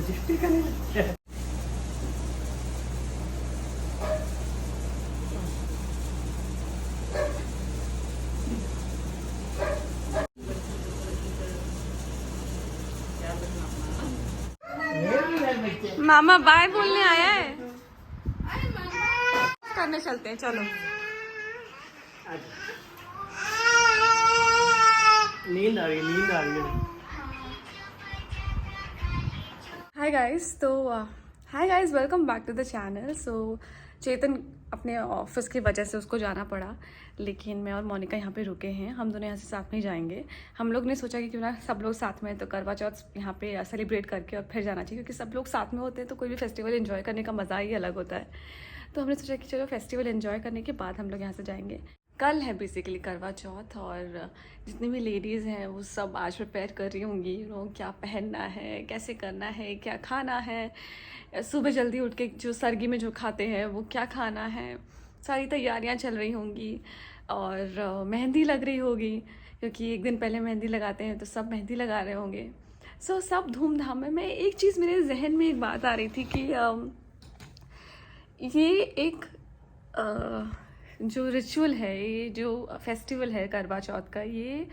Registry करने लगते हैं। मामा बाय बोलने आया है। करने चलते हैं, चलो। नींद आ रही, नींद आ रही है। Hi guys, welcome back to the channel. So Chetan अपने ऑफिस की वजह से उसको जाना पड़ा, लेकिन मैं और मोनिका यहाँ पे रुके हैं। हम दोनों यहाँ से साथ में ही जाएंगे। हम लोग ने सोचा कि क्यों ना सब लोग साथ में, तो करवा चौथ यहाँ पे सेलिब्रेट करके और फिर जाना चाहिए, क्योंकि सब लोग साथ में होते हैं तो कोई भी फेस्टिवल एंजॉय करने का मज़ा ही अलग होता है। तो हमने सोचा कि चलो फेस्टिवल एंजॉय करने के बाद हम लोग यहाँ से जाएंगे। कल है बेसिकली करवा चौथ, और जितनी भी लेडीज़ हैं वो सब आज प्रिपेयर कर रही होंगी, क्या पहनना है, कैसे करना है, क्या खाना है, सुबह जल्दी उठ के जो सरगी में जो खाते हैं वो क्या खाना है, सारी तैयारियां चल रही होंगी। और मेहंदी लग रही होगी, क्योंकि एक दिन पहले मेहंदी लगाते हैं तो सब मेहंदी लगा रहे होंगे। सो सब धूमधाम में। मैं एक चीज़ मेरे जहन में एक बात आ रही थी कि ये एक जो रिचुअल है, ये जो फेस्टिवल है करवा चौथ का, ये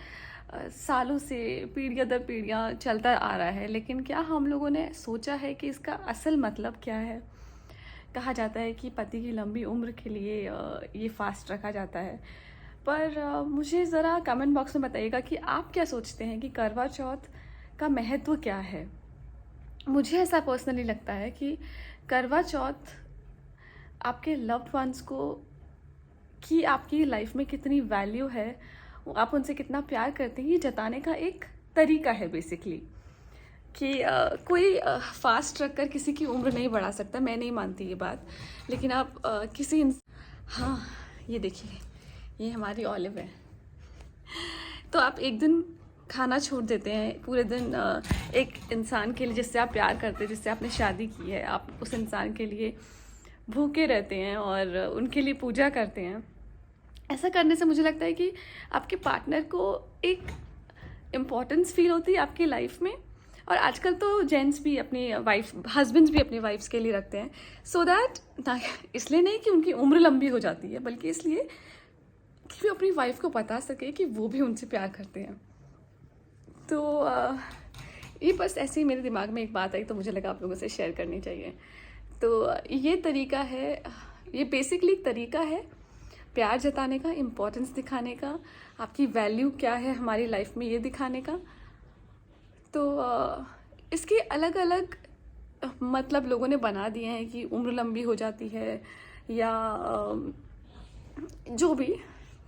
सालों से पीढ़ियाँ दर पीढ़ियाँ चलता आ रहा है। लेकिन क्या हम लोगों ने सोचा है कि इसका असल मतलब क्या है? कहा जाता है कि पति की लंबी उम्र के लिए ये फास्ट रखा जाता है। पर मुझे ज़रा कमेंट बॉक्स में बताइएगा कि आप क्या सोचते हैं कि करवा चौथ का महत्व क्या है। मुझे ऐसा पर्सनली लगता है कि करवा चौथ आपके लव्ड वंस को, कि आपकी लाइफ में कितनी वैल्यू है, आप उनसे कितना प्यार करते हैं, ये जताने का एक तरीका है बेसिकली। कि कोई फास्ट रखकर किसी की उम्र नहीं बढ़ा सकता, मैं नहीं मानती ये बात। लेकिन आप हाँ, ये देखिए, ये हमारी ऑलिव है। तो आप एक दिन खाना छोड़ देते हैं, पूरे दिन एक इंसान के लिए जिससे आप प्यार करते हैं, जिससे आपने शादी की है, आप उस इंसान के लिए भूखे रहते हैं और उनके लिए पूजा करते हैं। ऐसा करने से मुझे लगता है कि आपके पार्टनर को एक इम्पॉर्टेंस फील होती है आपकी लाइफ में। और आजकल तो जेंट्स भी अपनी हस्बैंड्स भी अपनी वाइफ्स के लिए रखते हैं, सो दैट ना, इसलिए नहीं कि उनकी उम्र लंबी हो जाती है, बल्कि इसलिए कि वो अपनी वाइफ को बता सके कि वो भी उनसे प्यार करते हैं। तो ये बस ऐसे ही मेरे दिमाग में एक बात आई, तो मुझे लगा आप लोगों से शेयर करनी चाहिए। तो ये तरीका है, ये बेसिकली एक तरीका है प्यार जताने का, इम्पोर्टेंस दिखाने का, आपकी वैल्यू क्या है हमारी लाइफ में ये दिखाने का। तो इसके अलग अलग मतलब लोगों ने बना दिए हैं कि उम्र लंबी हो जाती है या जो भी।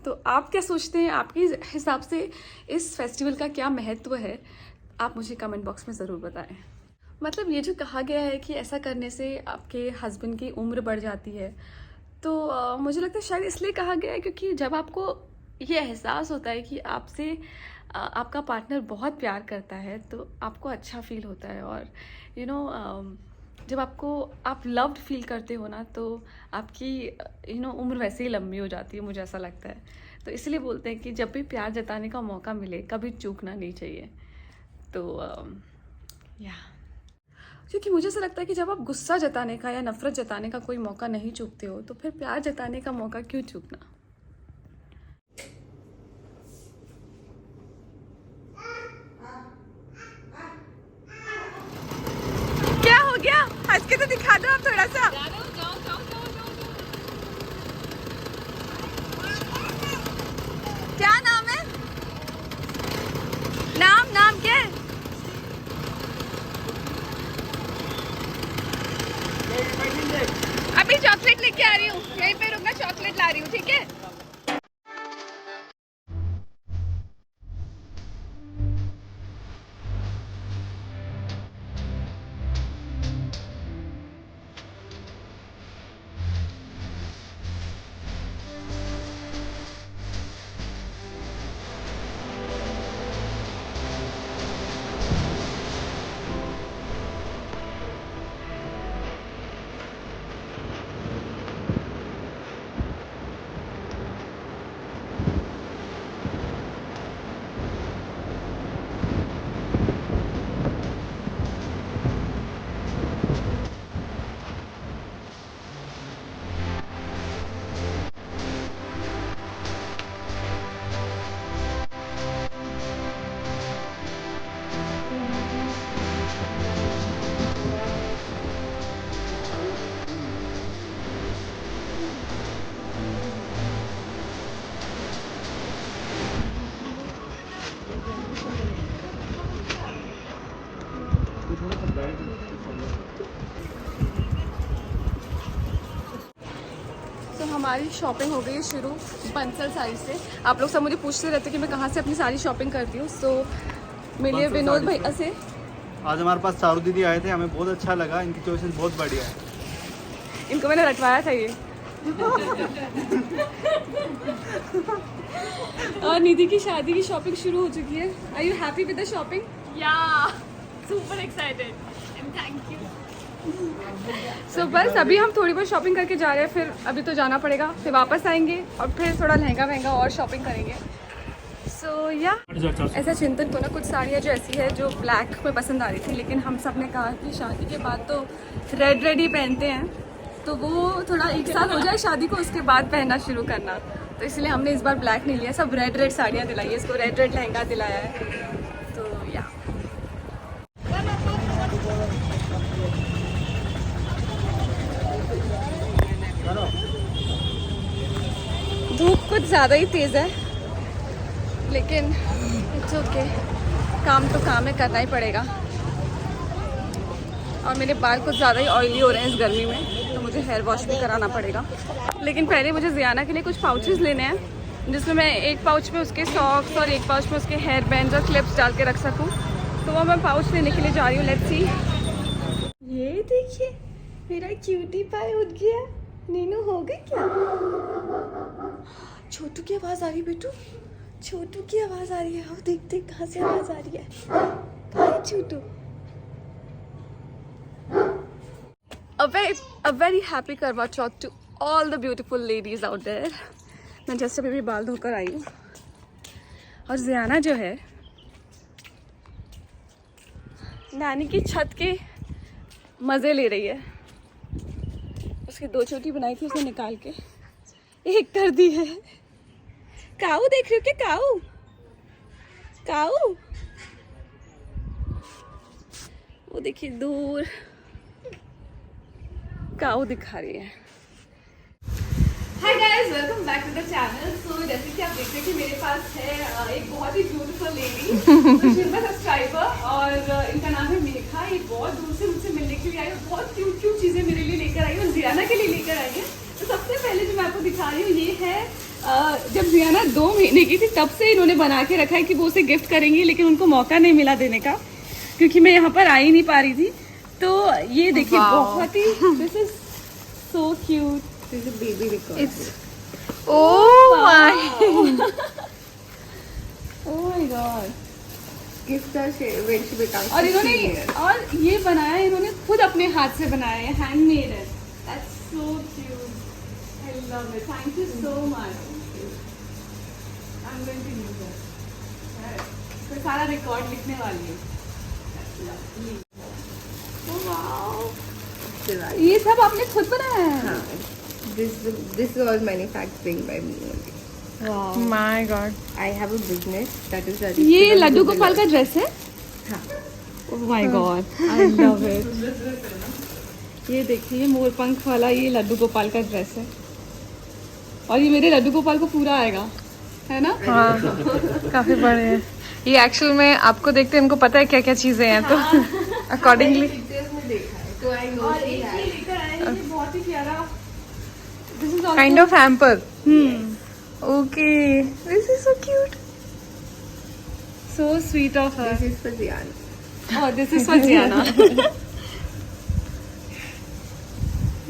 तो आप क्या सोचते हैं, आपके हिसाब से इस फेस्टिवल का क्या महत्व है? आप मुझे कमेंट बॉक्स में ज़रूर बताएं। मतलब ये जो कहा गया है कि ऐसा करने से आपके हस्बैंड की उम्र बढ़ जाती है, तो मुझे लगता है शायद इसलिए कहा गया है क्योंकि जब आपको ये एहसास होता है कि आपसे आपका पार्टनर बहुत प्यार करता है, तो आपको अच्छा फील होता है। और यू नो जब आप लव्ड फील करते हो ना, तो आपकी उम्र वैसे ही लंबी हो जाती है, मुझे ऐसा लगता है। तो इसलिए बोलते हैं कि जब भी प्यार जताने का मौका मिले, कभी चूकना नहीं चाहिए। तो या क्योंकि मुझे ऐसा लगता है कि जब आप गुस्सा जताने का या नफरत जताने का कोई मौका नहीं चूकते हो, तो फिर प्यार जताने का मौका क्यों चूकना। क्या हो गया? हंस के तो दिखा दो आप थोड़ा सा। क्या नाम है? नाम क्या है? अभी चॉकलेट लेके आ रही हूँ, यहीं पे रुकना, चॉकलेट ला रही हूँ, ठीक है? हमारी शॉपिंग हो गई है शुरू बंसल साड़ी से। आप लोग सब मुझे पूछते रहते कि मैं कहाँ से अपनी सारी शॉपिंग करती हूँ। सो मिलिए बंसल विनोद साड़ी भैया से। आज हमारे पास चारू दीदी आए थे, हमें बहुत अच्छा लगा, इनकी चॉइसेस बहुत बढ़िया है। इनको मैंने रटवाया था ये। और निधि की शादी की शॉपिंग शुरू हो चुकी है। Are you happy with the shopping? Yeah, super excited and thank you. So बस अभी हम थोड़ी बहुत शॉपिंग करके जा रहे हैं, फिर अभी तो जाना पड़ेगा, फिर वापस आएंगे और फिर थोड़ा लहंगा वहंगा और शॉपिंग करेंगे। सो या ऐसा चिंतन को ना कुछ साड़ियाँ जो ऐसी है जो ब्लैक में पसंद आ रही थी, लेकिन हम सब ने कहा कि शादी के बाद तो रेड रेड ही पहनते हैं, तो वो थोड़ा एक साल हो जाए शादी को उसके बाद पहनना शुरू करना। तो इसलिए हमने इस बार ब्लैक नहीं लिया, सब रेड रेड साड़ियाँ दिलाई है, इसको रेड रेड लहंगा दिलाया है। तो या धूप कुछ ज़्यादा ही तेज़ है, लेकिन इट्स ओके, काम तो काम है, करना ही पड़ेगा। और मेरे बाल कुछ ज़्यादा ही ऑयली हो रहे हैं इस गर्मी में, तो मुझे हेयर वॉश भी कराना पड़ेगा। लेकिन पहले मुझे ज़ियाना के लिए कुछ पाउचेस लेने हैं, जिसमें मैं एक पाउच में उसके सॉक्स और एक पाउच में उसके हेयर बैंड्स और क्लिप्स डाल के रख सकूँ। तो वो मैं पाउच लेने के लिए जा रही हूँ। Let's see. ये देखिए मेरा क्यूटी पाई उठ गया। नीनू हो गई क्या? छोटू की आवाज़ आ रही है बेटू, छोटू की आवाज़ आ रही है। आओ देख देख कहाँ से आवाज़ आ रही है। कहाँ है छोटू? A very happy करवा चौथ to all the beautiful ladies out there. मैं जस्ट अभी भी बाल धोकर आई हूँ और ज़ियाना जो है नानी की छत के मज़े ले रही है। उसकी 2 चोटी बनाई थी उसने निकाल के एक कर दी है। काऊ देख रही हो क्या? काऊ काऊ वो देखिए दूर काऊ दिखा रही है। Hi guys, welcome back to the channel. So जैसे कि आप देख रहे हैं कि मेरे पास है एक बहुत ही ब्यूटीफुल लेडी, सब्सक्राइबर, और इनका नाम है मेघा। ये बहुत दूर से मुझसे मिलने के लिए आई और बहुत क्यूट क्यूट चीज़ें मेरे लिए लेकर आई और ज़ियाना के लिए लेकर आई है। तो सबसे पहले जो मैं आपको दिखा रही हूँ ये है, जब ज़ियाना 2 महीने की थी तब से इन्होंने बना के रखा है कि वो उसे गिफ्ट करेंगी, लेकिन उनको मौका नहीं मिला देने का क्योंकि मैं यहाँ पर आ ही नहीं पा रही थी। तो ये देखिए बहुत ही, this is so cute. This is a baby record. It's oh my oh my god. Gift her when she becomes और इन्होंने 15 years. और ये बनाया है, इन्होंने खुद अपने हाथ से बनाया है, हैंडमेड है। That's so cute. I love it. Thank you so much. I'm going to use it. इसका सारा रिकॉर्ड लिखने वाली है। That's lovely. Oh wow. ये सब आपने खुद बनाया है? हाँ. This is all manufacturing by me only. Wow. My God. I have a business that is ये लड्डू गोपाल का ड्रेस है? हाँ. Oh my God. I love it. ये देखिए मोरपंख वाला ये लड्डू गोपाल का ड्रेस है और ये मेरे लड्डू गोपाल को पूरा आएगा, है ना? हाँ, काफी बड़े हैं ये। एक्चुअल में आपको देखते इनको पता है क्या क्या चीजें हैं, तो अकॉर्डिंगली पिक्चर्स में देखा है, तो I know और she एक ये has. लेकर आए हैं, ये बहुत ही प्यारा। This is also kind of hamper. Okay, this is so cute. so sweet of her. This is for Ziana. Oh, this is for Ziana.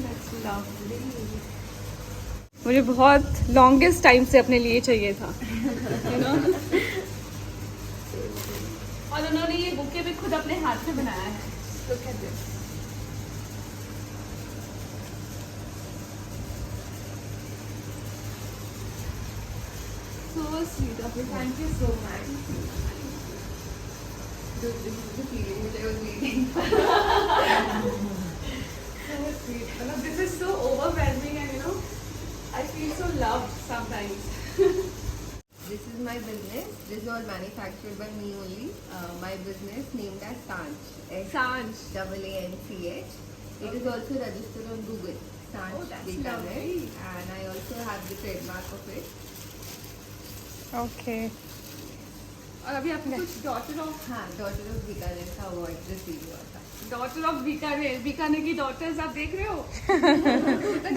That's lovely. मुझे बहुत लॉन्गेस्ट टाइम से अपने लिए चाहिए था, you know? और उन्होंने ये बुके भी खुद अपने हाथ से बनाया है। Look at this. So sweet of you. Thank you so much. This is the feeling which I was waiting for. So sweet. मतलब this is so overwhelming and you know, I feel so loved sometimes. This is my business. This is all manufactured by me only. My business named as Sanch. Sanch. SAANCH. It is also registered on Google. Sanch Oh, that's Bikaner. lovely. And I also have the trademark of it. Okay. और अभी आपने कुछ daughter of हाँ, daughter of Bikaner का award receive हुआ था। Daughter of Bikaner, Bikaner की daughters आप देख रहे हो?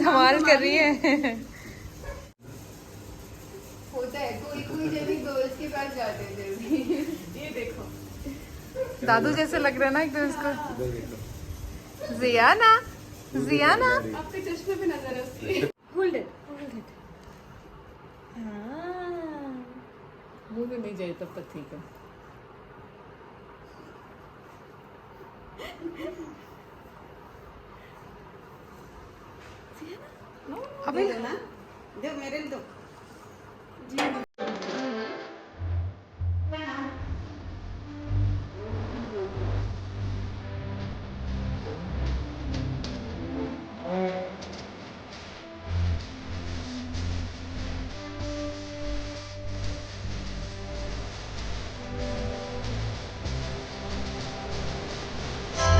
धमाल कर रही है। होता है, कोई कोई जब भी गर्ल्स के पास जाते थे भी। ये देखो, दादू जैसे लग रहा है ना एकदम इसको। जियाना, जियाना। आपके चश्मे पे नजर है उसकी। Hold it, hold it. हाँ, मुंह में नहीं जाए तब तक ठीक है। अबे दो मेरे दो। जी